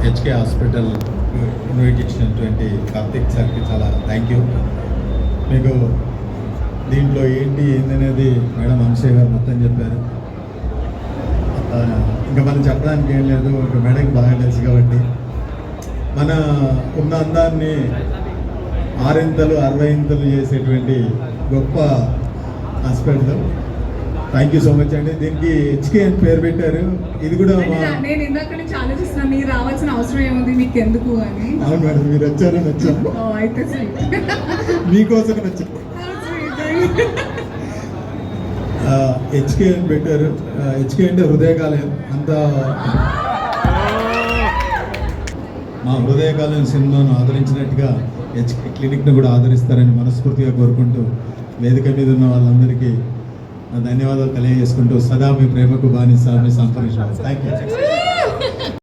HK hospital invite ఇచ్చినటువంటి కార్తిక్ సార్కి చాలా థ్యాంక్ యూ. మీకు దీంట్లో ఏందనేది మేడం అంశయ్య గారు మొత్తం చెప్పారు. ఇంకా మనం చెప్పడానికి ఏం లేదు, ఇంకా మేడంకి బాగా తెలుసు కాబట్టి మన ఉన్న అందాన్ని 6 60 చేసేటువంటి గొప్ప hospital. Thank you so much అండి. దీనికి హెచ్కే అని పేరు పెట్టారు. ఇది కూడా నేను ఇందాక నుంచి ఆలోచిస్తున్నా మీరు రావాల్సిన అవసరం ఏముంది మీకు ఎందుకు అని. అవును మేడం, మీరు వచ్చారని వచ్చాను. అయితే మీకోసం వచ్చాను. హెచ్కే అని పెట్టారు. హెచ్కే అంటే హృదయకాలయం. అంత మా హృదయకాలయం సినిమాను ఆదరించినట్టుగా హెచ్కే క్లినిక్ను కూడా ఆదరిస్తారని మనస్ఫూర్తిగా కోరుకుంటూ వేదిక మీద ఉన్న వాళ్ళందరికీ ధన్యవాదాలు తెలియజేసుకుంటూ సదా మీ ప్రేమకు బానిస మీ సంపరీష్. Thank you.